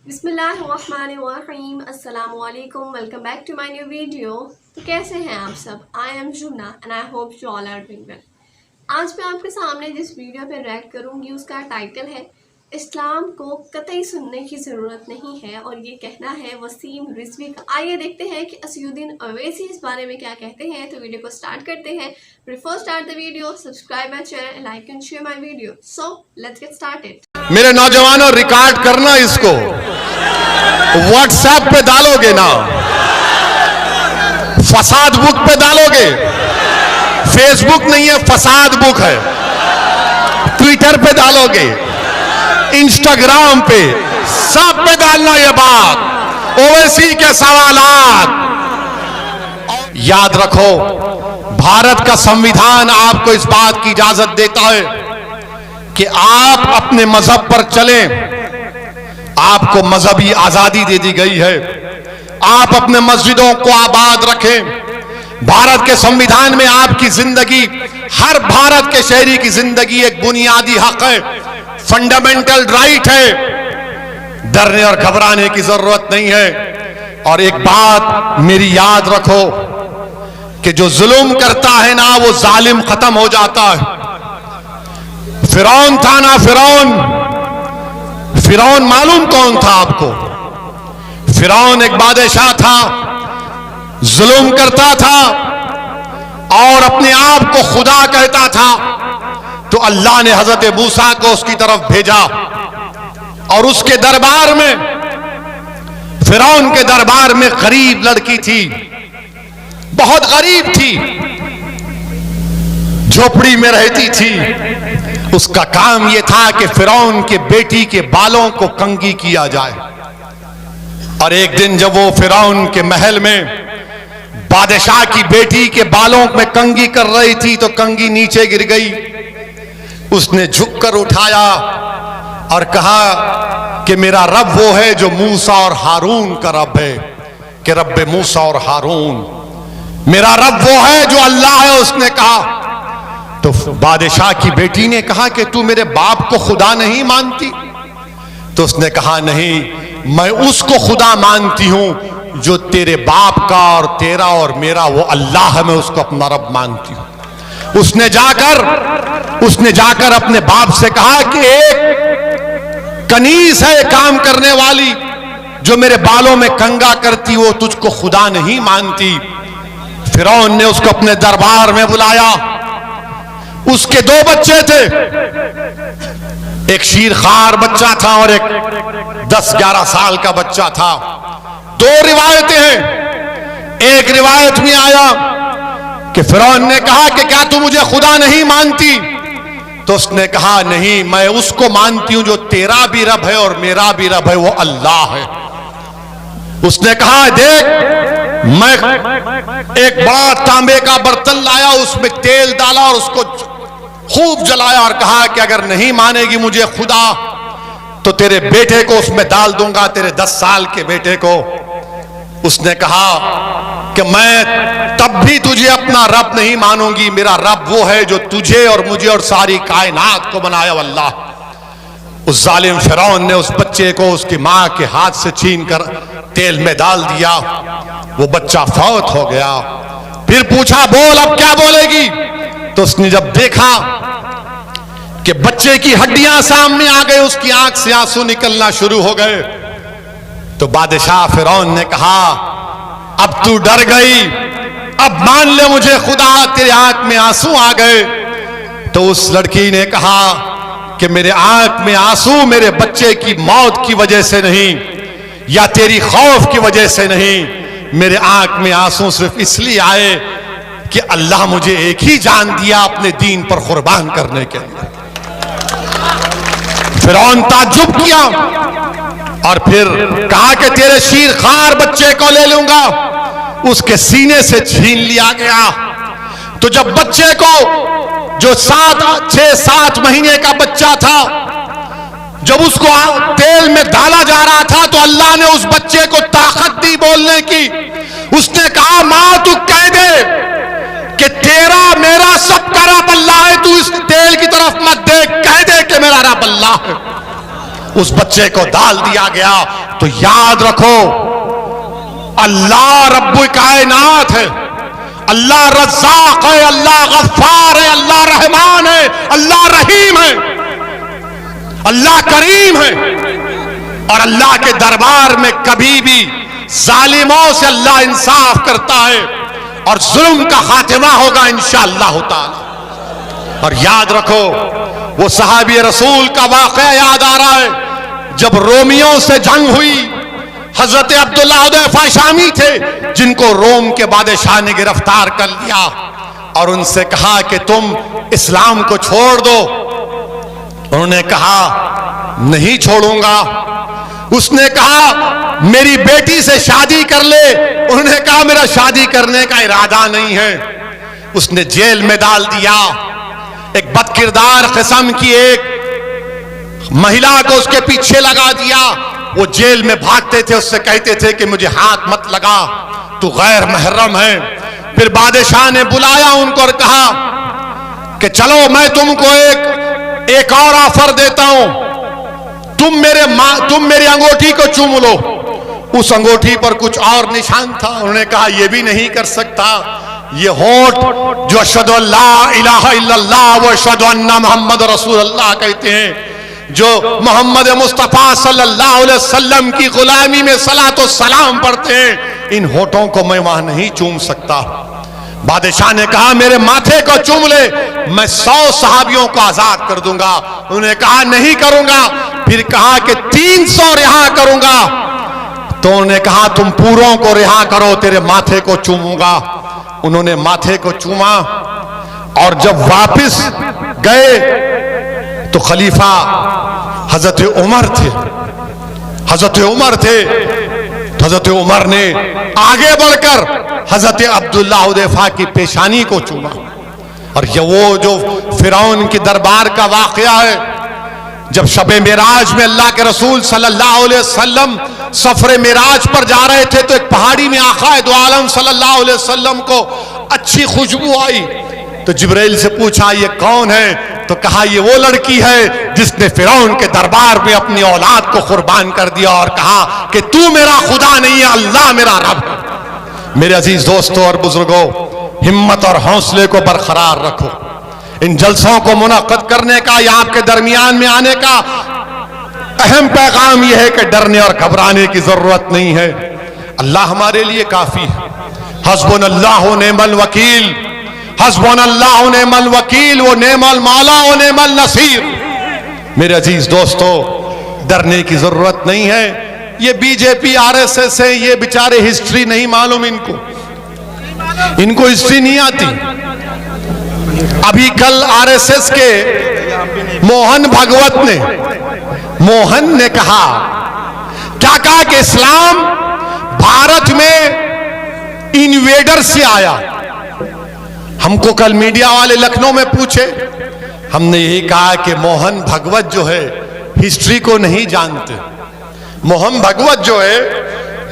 बिस्मिल्लाहिर्रहमानिर्रहीम अस्सलामुअलैकुम welcome back to my new video. तो कैसे हैं आप सब? I am Junna and I hope you all are doing well. आज मैं आपके सामने जिस वीडियो पे रिएक्ट करूंगी उसका टाइटल है इस्लाम को कतई सुनने की ज़रूरत नहीं है, और ये कहना है वसीम रिजवी का। आइए देखते हैं कि असयुद्दीन अवैसी इस बारे में क्या कहते हैं। तो वीडियो को स्टार्ट करते हैं। Before start the video subscribe my channel, like and share my video. So let's get started. मेरे नौजवानों, रिकॉर्ड करना, इसको व्हाट्सएप पे डालोगे ना, फसाद बुक पे डालोगे। फेसबुक नहीं है, फसाद बुक है। ट्विटर पे डालोगे, इंस्टाग्राम पे, सब पे डालना ये बात। ओवैसी के सवालात याद रखो। भारत का संविधान आपको इस बात की इजाजत देता है कि आप अपने मजहब पर चलें। आपको मजहबी आजादी दे दी गई है। आप अपने मस्जिदों को आबाद रखें। भारत के संविधान में आपकी जिंदगी, हर भारत के शहरी की जिंदगी एक बुनियादी हक है, फंडामेंटल राइट है। डरने और घबराने की जरूरत नहीं है। और एक बात मेरी याद रखो कि जो जुल्म करता है ना, वो जालिम खत्म हो जाता है। फिरौन था ना, फिरौन मालूम कौन था आपको? फिरौन एक बादशाह था, जुल्म करता था और अपने आप को खुदा कहता था। तो अल्लाह ने हजरत मूसा को उसकी तरफ भेजा और उसके दरबार में, फिरौन के दरबार में गरीब लड़की थी, बहुत गरीब थी, झोपड़ी में रहती थी। उसका काम यह था कि फिरौन के बेटी के बालों को कंघी किया जाए। और एक दिन जब वो फिरौन के महल में बादशाह की बेटी के बालों में कंघी कर रही थी तो कंघी नीचे गिर गई। उसने झुककर उठाया और कहा कि मेरा रब वो है जो मूसा और हारून का रब है, कि रब मूसा और हारून। मेरा रब वो है जो अल्लाह है, उसने कहा। तो बादशाह की बेटी ने कहा कि तू मेरे बाप को खुदा नहीं मानती? तो उसने कहा नहीं, मैं उसको खुदा मानती हूं जो तेरे बाप का और तेरा और मेरा वो अल्लाह है, मैं उसको अपना रब मानती हूं। उसने जाकर अपने बाप से कहा कि एक कनीज है काम करने वाली जो मेरे बालों में कंघा करती, वो तुझको खुदा नहीं मानती। फिरौन ने उसको अपने दरबार में बुलाया। उसके दो बच्चे थे, एक शीरखार बच्चा था और एक 10-11 साल का बच्चा था। दो रिवायतें हैं। एक रिवायत में आया कि फिरौन ने कहा कि क्या तू मुझे खुदा नहीं मानती? तो उसने कहा नहीं, मैं उसको मानती हूं जो तेरा भी रब है और मेरा भी रब है, वो अल्लाह है। उसने कहा देख, मैं एक बड़ा तांबे का बर्तन लाया, उसमें तेल डाला और उसको खूब जलाया और कहा कि अगर नहीं मानेगी मुझे खुदा तो तेरे बेटे को उसमें डाल दूंगा, तेरे 10 साल के बेटे को। उसने कहा कि मैं तब भी तुझे अपना रब नहीं मानूंगी, मेरा रब वो है जो तुझे और मुझे और सारी कायनात को बनाया, अल्लाह। उस जालिम फिरौन ने उस बच्चे को उसकी मां के हाथ से छीन कर तेल में डाल दिया। वो बच्चा फौत हो गया। फिर पूछा बोल अब क्या बोलेगी? तो उसने जब देखा कि बच्चे की हड्डियां सामने आ गई, उसकी आंख से आंसू निकलना शुरू हो गए, तो बादशाह फिरौन ने कहा अब तू डर गई, अब मान ले मुझे खुदा, तेरे आंख में आंसू आ गए। तो उस लड़की ने कहा कि मेरे आंख में आंसू मेरे बच्चे की मौत की वजह से नहीं या तेरी खौफ की वजह से नहीं, मेरे आंख में आंसू सिर्फ इसलिए आए कि अल्लाह मुझे एक ही जान दिया अपने दीन पर कुर्बान करने के लिए। फिरौन ताज्जुब किया और फिर कहा कि तेरे शीरखार बच्चे को ले लूंगा। उसके सीने से छीन लिया गया। तो जब बच्चे को, जो 6-7 महीने का बच्चा था, जब उसको तेल में डाला जा रहा था तो अल्लाह ने उस बच्चे को ताकत दी बोलने की। उसने कहा मां तू कह दे कि तेरा मेरा सबका रब अल्लाह है, तू इस तेल की तरफ मत देख, कह दे कि मेरा रब अल्लाह है। उस बच्चे को डाल दिया गया तो तो याद रखो अल्लाह रब्बुल कायनात है, अल्लाह रज़्ज़ाक़ है, अल्लाह गफ्फार है, अल्लाह रहमान है, अल्लाह रहीम है, अल्लाह करीम है। और अल्लाह के दरबार में कभी भी जालिमों से अल्लाह इंसाफ करता है और जुल्म का खातिमा होगा इंशाअल्लाह ताला। और याद रखो वो सहाबी रसूल का वाक़या याद आ रहा है, जब रोमियों से जंग हुई, हजरत अब्दुल्लाह हुदैफा शामी थे जिनको रोम के बादशाह ने गिरफ्तार कर लिया और उनसे कहा कि तुम इस्लाम को छोड़ दो। उन्होंने कहा नहीं छोड़ूंगा। उसने कहा मेरी बेटी से शादी कर ले। उन्होंने कहा मेरा शादी करने का इरादा नहीं है। उसने जेल में डाल दिया। एक बदकिरदार किस्म की एक महिला को उसके पीछे लगा दिया। वो जेल में भागते थे, उससे कहते थे कि मुझे हाथ मत लगा, तू गैर महरम है। फिर बादशाह ने बुलाया उनको और कहा कि चलो मैं तुमको एक और ऑफर देता हूं, तुम मेरी अंगूठी को चूम लो। उस अंगूठी पर कुछ और निशान था। उन्होंने कहा यह भी नहीं कर सकता। ये होठ जो अशहदु अल्ला इलाहा इल्लल्लाह व अशहदु अन्ना मुहम्मद रसूलुल्लाह कहते हैं, जो मोहम्मद मुस्तफा सल्लल्लाहु अलैहि वसल्लम की गुलामी में सलात व सलाम पढ़ते हैं, इन होठों को मैं वहां नहीं चूम सकता। बादशाह ने कहा मेरे माथे को चूम ले, मैं 100 सहाबियों को आजाद कर दूंगा। उन्होंने कहा नहीं करूंगा। फिर कहा कि 300 रिहा करूंगा। तो उन्होंने कहा तुम पूरों को रिहा करो, तेरे माथे को चूमूंगा। उन्होंने माथे को चूमा और जब वापस गए तो खलीफा हजरत उमर थे। हजरत उमर ने आगे बढ़कर हजरत अब्दुल्लाह हुदैफा की पेशानी को चूमा। और ये वो जो फिरौन के दरबार का वाकया है, जब शबे मेराज में अल्लाह के रसूल सल्लल्लाहु अलैहि वसल्लम सफरे मेराज पर जा रहे थे तो एक पहाड़ी में आका दो आलम सल्लल्लाहु अलैहि वसल्लम को अच्छी खुशबू आई। तो जिब्राइल से पूछा ये कौन है? तो कहा ये वो लड़की है जिसने फिरौन के दरबार में अपनी औलाद को कुर्बान कर दिया और कहा कि तू मेरा खुदा नहीं है, अल्लाह मेरा रब है। मेरे अजीज दोस्तों और बुजुर्गों, हिम्मत और हौसले को बरकरार रखो। इन जलसों को मुनक्कद करने का या आपके दरमियान में आने का अहम पैगाम यह है कि डरने और घबराने की जरूरत नहीं है। अल्लाह हमारे लिए काफी है। हस्बुनल्लाहु निअमल वकील, हस्बुनल्लाहु निअमल वकील व निअमल मौला व निअमल नसीर। मेरे अजीज दोस्तों, डरने की जरूरत नहीं है। ये बीजेपी आरएसएस है, ये बेचारे हिस्ट्री नहीं मालूम इनको हिस्ट्री नहीं आती। अभी कल आरएसएस के मोहन ने कहा, क्या कहा कि इस्लाम भारत में इन्वेडर से आया। हमको कल मीडिया वाले लखनऊ में पूछे, हमने यही कहा कि मोहन भागवत जो है हिस्ट्री को नहीं जानते। मोहन भागवत जो है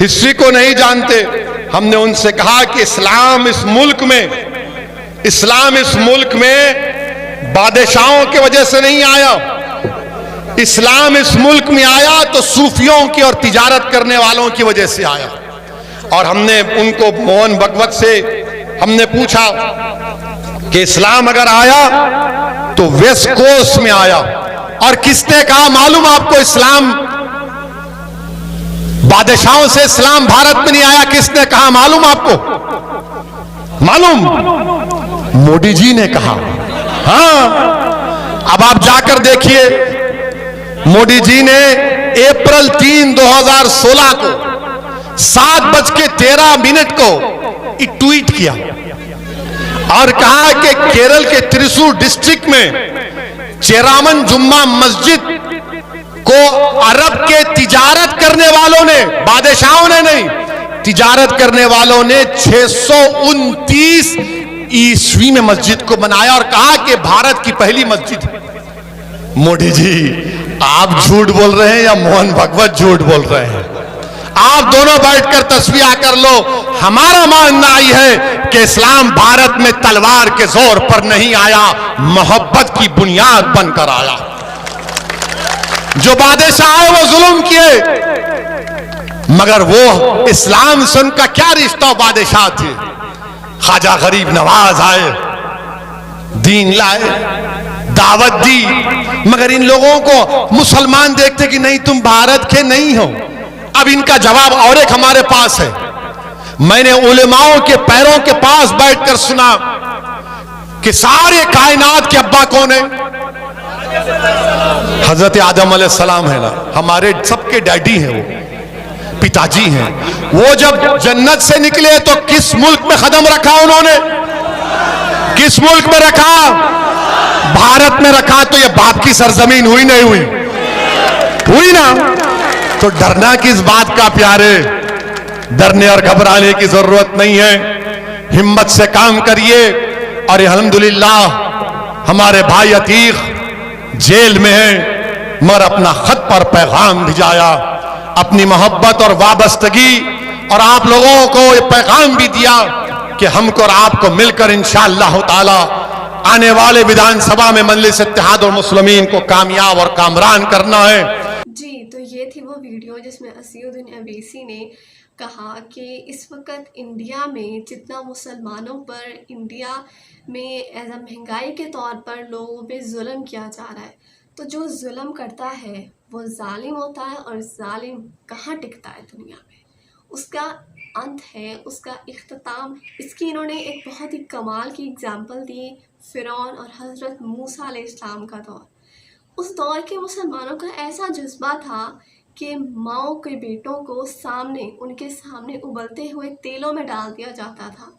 हिस्ट्री को नहीं जानते। हमने उनसे कहा कि इस्लाम इस मुल्क में बादशाहों की वजह से नहीं आया। इस्लाम इस मुल्क में आया तो सूफियों की और तिजारत करने वालों की वजह से आया। और हमने उनको मोहन भागवत से हमने पूछा कि इस्लाम अगर आया तो वेस्ट कोस्ट में आया। और किसने कहा मालूम आपको? इस्लाम बादशाहों से इस्लाम भारत में नहीं आया। किसने कहा मालूम आपको? मालूम? मोदी जी ने कहा। हाँ, अब आप जाकर देखिए, मोदी जी ने अप्रैल 3, 2016 को 7:13 को एक ट्वीट किया और कहा कि केरल के त्रिशूर डिस्ट्रिक्ट में चेरामन जुम्मा मस्जिद को अरब के तिजारत करने वालों ने, बादशाहों ने नहीं, तिजारत करने वालों ने 629 ईस्वी में मस्जिद को बनाया और कहा कि भारत की पहली मस्जिद है। मोदी जी, आप झूठ बोल रहे हैं या मोहन भागवत झूठ बोल रहे हैं? आप दोनों बैठकर तस्वीर कर लो। हमारा मानना यह है कि इस्लाम भारत में तलवार के जोर पर नहीं आया, मोहब्बत की बुनियाद बनकर आया। जो बादशाह है वो जुल्म किए, मगर वो इस्लाम से उनका क्या रिश्ता बादशाह थे। ख्वाजा गरीब नवाज आए, दीन लाए, दावत दी, मगर इन लोगों को मुसलमान देखते कि नहीं तुम भारत के नहीं हो। अब इनका जवाब और एक हमारे पास है। मैंने उलेमाओं के पैरों के पास बैठकर सुना कि सारे कायनात के अब्बा कौन है? हजरत आदम अलैहिस्सलाम है ना, हमारे सबके डैडी हैं, वो पिताजी हैं। वो जब जन्नत से निकले तो किस मुल्क में कदम रखा उन्होंने? किस मुल्क में रखा? भारत में रखा। तो ये बाप की सरजमीन हुई नहीं हुई? हुई ना। तो डरना किस बात का प्यारे? डरने और घबराने की जरूरत नहीं है। हिम्मत से काम करिए। और अल्हम्दुलिल्लाह हमारे भाई अतीक जेल में है, मगर अपना खत पर पैगाम भिजाया, अपनी मोहब्बत और वाबस्तगी, और आप लोगों को ये पैगाम भी दिया कि हमको और आपको मिलकर इंशाअल्लाह ताला आने वाले विधानसभा में मजलिस इत्तेहाद और मुस्लिमीन को कामयाब और कामरान करना है। जी, तो ये थी वो वीडियो जिसमें असीउद्दीन अवैसी ने कहा कि इस वक्त इंडिया में जितना मुसलमानों पर इंडिया में एज अ महंगाई के तौर पर लोगों पे जुल्म किया जा रहा है, तो जो जुल्म करता है वो जालिम होता है, और जालिम कहाँ टिकता है दुनिया में? उसका अंत है, उसका इख्तिताम। इसकी इन्होंने एक बहुत ही कमाल की एग्जांपल दी, फ़िरौन और हज़रत मूसा अलैहिस्सलाम का दौर। उस दौर के मुसलमानों का ऐसा जज्बा था कि माओ के बेटों को उनके सामने उबलते हुए तेलों में डाल दिया जाता था।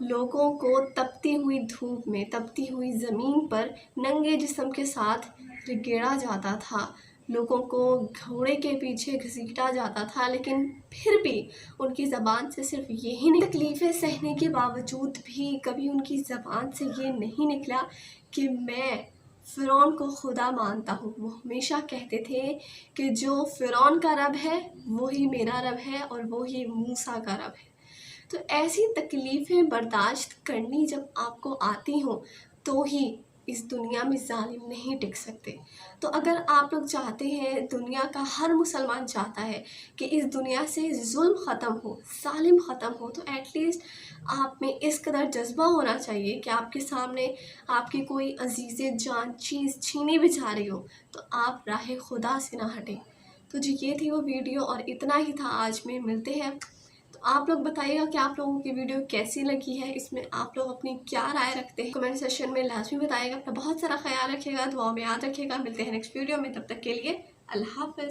लोगों को तपती हुई धूप में, तपती हुई ज़मीन पर नंगे जिस्म के साथ रिगेड़ा जाता था। लोगों को घोड़े के पीछे घसीटा जाता था, लेकिन फिर भी उनकी ज़बान से सिर्फ यही नहीं, तकलीफ़ें सहने के बावजूद भी कभी उनकी ज़बान से ये नहीं निकला कि मैं फ़िरौन को खुदा मानता हूँ। वो हमेशा कहते थे कि जो फ़िरौन का रब है वही मेरा रब है, और वही मूसा का रब है। तो ऐसी तकलीफ़ें बर्दाश्त करनी जब आपको आती हों तो ही इस दुनिया में जालिम नहीं टिक सकते। तो अगर आप लोग चाहते हैं, दुनिया का हर मुसलमान चाहता है कि इस दुनिया से जुल्म ख़त्म हो, जालिम ख़त्म हो, तो एटलीस्ट आप में इस कदर जज्बा होना चाहिए कि आपके सामने आपकी कोई अजीज़ जान चीज़ छीनी भी जा रही हो तो आप राह खुदा से ना हटें। तो जी, ये थी वो वीडियो और इतना ही था आज में। मिलते हैं। तो आप लोग बताइएगा कि आप लोगों की वीडियो कैसी लगी है, इसमें आप लोग अपनी क्या राय रखते हैं, कमेंट सेक्शन में लाजमी बताइएगा। अपना बहुत सारा ख्याल रखिएगा, दुआ में याद रखिएगा। मिलते हैं नेक्स्ट वीडियो में, तब तक के लिए अल्लाह हाफ़िज़।